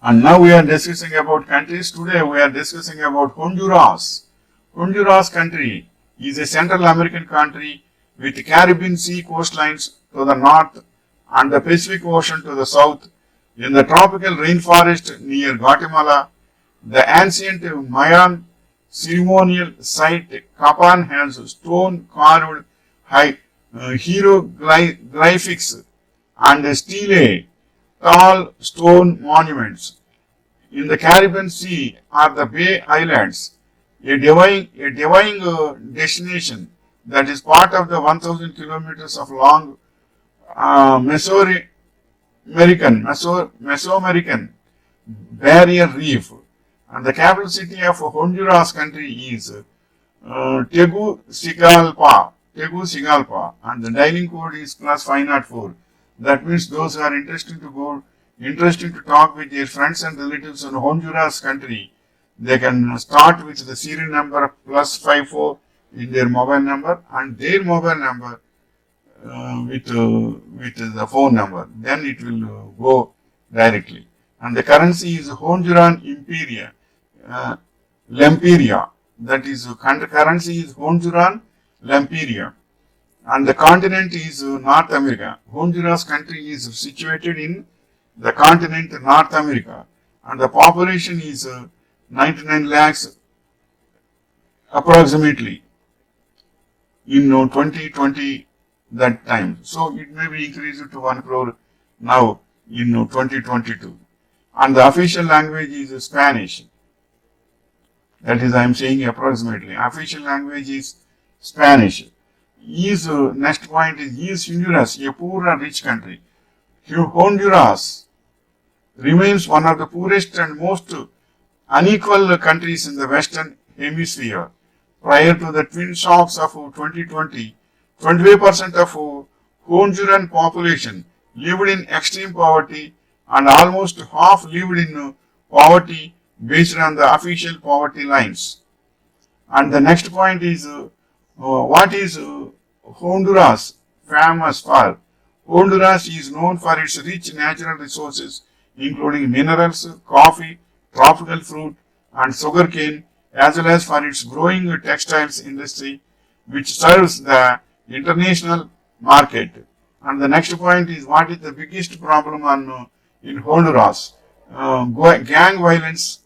And now we are discussing about countries. Today we are discussing about Honduras. Honduras country is a Central American country with Caribbean Sea coastlines to the north and the Pacific Ocean to the south. In the tropical rainforest near Guatemala, the ancient Mayan ceremonial site Capan has stone carved hieroglyphics and stele, tall stone monuments. In the Caribbean Sea are the Bay Islands, a divine destination that is part of the 1,000 kilometers of long Mesoamerican barrier reef. And the capital city of Honduras country is Tegucigalpa, and the dialing code is plus 504. That means those who are interested to talk with their friends and relatives in Honduras country, they can start with the serial number plus 54 in their mobile number and their mobile number with the phone number. Then it will go directly. And the currency is Honduran Lempiria. That is currency is Honduran Lempiria. And the continent is North America. Honduras country is situated in the continent North America, and the population is 99 lakhs approximately in 2020 that time. So it may be increased to 1 crore now in 2022. And the official language is Spanish. That is, I am saying approximately. Official language is Spanish. Next point is Honduras, a poor and rich country. Honduras remains one of the poorest and most unequal countries in the Western Hemisphere. Prior to the twin shocks of 2020, 25% of Honduran population lived in extreme poverty and almost half lived in poverty based on the official poverty lines. And the next point is what is Honduras famous for? Honduras is known for its rich natural resources including minerals, coffee, tropical fruit and sugarcane, as well as for its growing textiles industry which serves the international market. And the next point is what is the biggest problem in Honduras? Gang violence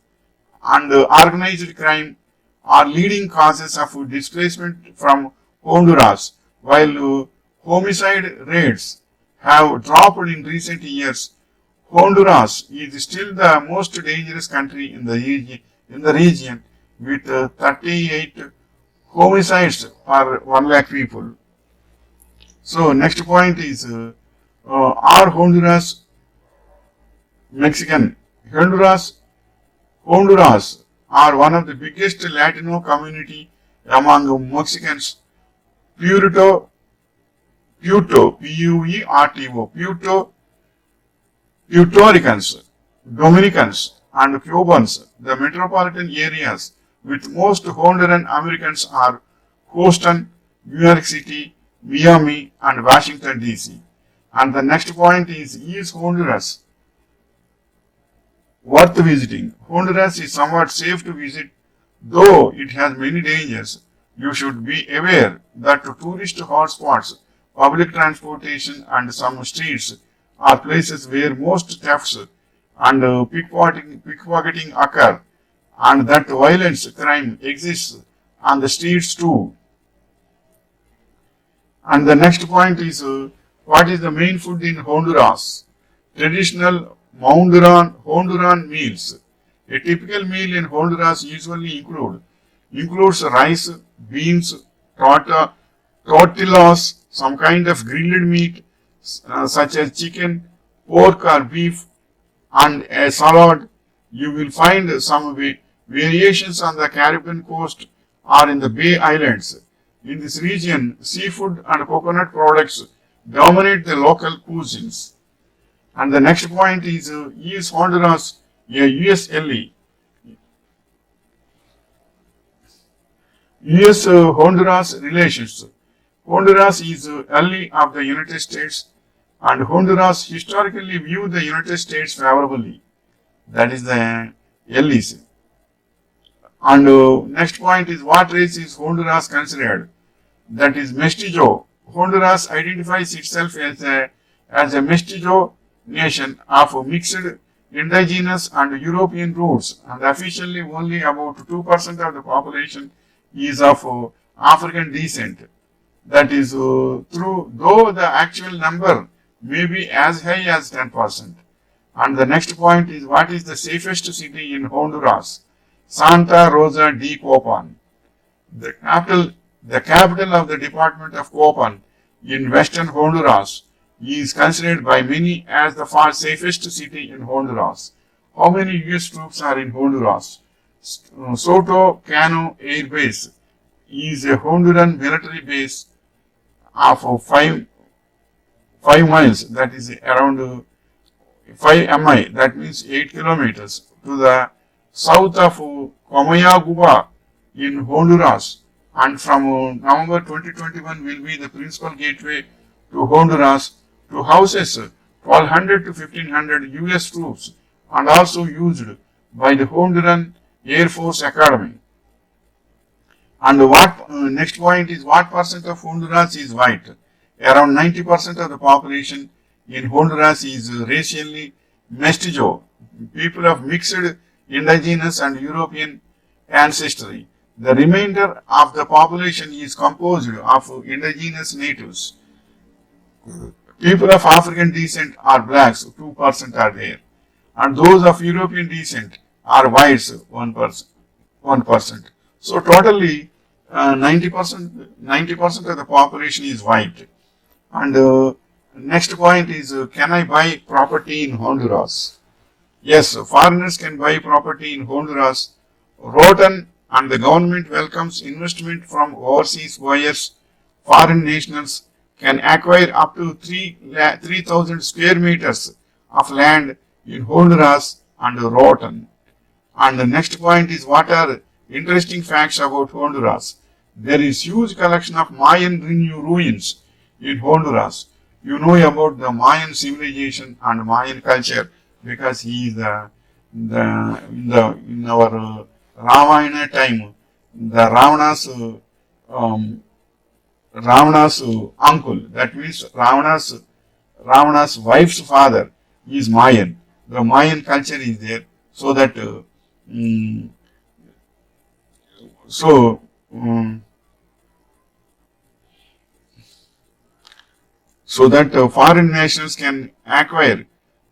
and organized crime are leading causes of displacement from Honduras, while homicide rates have dropped in recent years. Honduras is still the most dangerous country in the region with 38 homicides per 1 lakh people. So next point is are Honduras Mexican? Honduras are one of the biggest Latino community among Mexicans. Puerto, Puerto Puerto Ricans, Dominicans, and Cubans, the metropolitan areas with most Honduran Americans are Houston, New York City, Miami, and Washington, D.C. And the next point is Honduras worth visiting? Honduras is somewhat safe to visit, though it has many dangers. You should be aware that tourist hotspots, public transportation, and some streets are places where most thefts and pickpocketing occur, and that violence crime exists on the streets too. And the next point is what is the main food in Honduras? Traditional Honduran meals. A typical meal in Honduras usually includes rice, beans, tortillas, some kind of grilled meat such as chicken, pork or beef, and a salad. You will find some variations on the Caribbean coast or in the Bay Islands. In this region, seafood and coconut products dominate the local cuisines. And the next point is Honduras a USLE? US-Honduras relations. Honduras is ally of the United States, and Honduras historically viewed the United States favorably. That is the LEC. And next point is, what race is Honduras considered? That is mestizo. Honduras identifies itself as a mestizo nation of mixed indigenous and European roots, and officially only about 2% of the population is of African descent. That is true, though the actual number may be as high as 10%. And the next point is, what is the safest city in Honduras? Santa Rosa de Copan. The capital of the department of Copan in western Honduras is considered by many as the far safest city in Honduras. How many US troops are in Honduras? Soto Cano Air Base is a Honduran military base of 5 miles, that is around 5 mi, that means 8 kilometers, to the south of Comayagua in Honduras, and from November 2021 will be the principal gateway to Honduras, to houses 1200 to 1500 US troops, and also used by the Honduran Air Force Academy. And next point is, what percent of Honduras is white? Around 90% of the population in Honduras is racially mestizo, people of mixed indigenous and European ancestry. The remainder of the population is composed of indigenous natives. People of African descent are blacks, 2% are there, and those of European descent are whites, 1%. So totally 90% of the population is white. And next point is, can I buy property in Honduras? Yes, foreigners can buy property in Honduras. Roten and the government welcomes investment from overseas buyers. Foreign nationals can acquire up to 3,000 square meters of land in Honduras and Roten. And the next point is, what are interesting facts about Honduras? There is huge collection of Mayan ruins in Honduras. You know about the Mayan civilization and Mayan culture because he is in our Ramayana time, the Ravana's uncle, that means Ravana's wife's father is Mayan. The Mayan culture is there, so that foreign nationals can acquire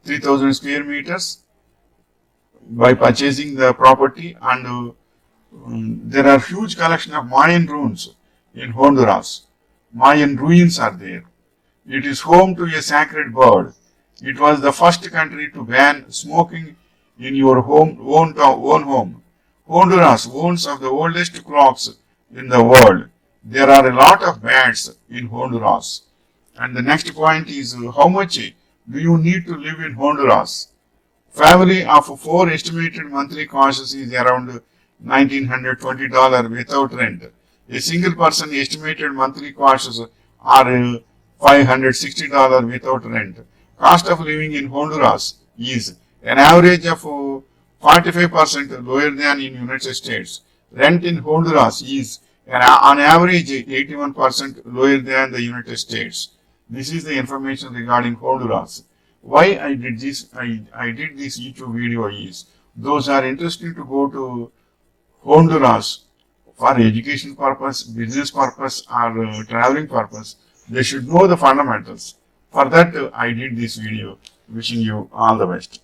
3,000 square meters by purchasing the property, and there are huge collection of Mayan ruins in Honduras. Mayan ruins are there. It is home to a sacred bird. It was the first country to ban smoking in your own home. Honduras owns of the oldest clocks in the world. There are a lot of bats in Honduras. And the next point is, how much do you need to live in Honduras? Family of 4 estimated monthly costs is around $1,920 without rent. A single person estimated monthly costs are $560 without rent. Cost of living in Honduras is an average of 45% lower than in United States. Rent in Honduras is on average 81% lower than the United States. This is the information regarding Honduras. Why I did this? I did this YouTube video is, those are interested to go to Honduras for education purpose, business purpose, or traveling purpose. They should know the fundamentals. For that, I did this video. Wishing you all the best.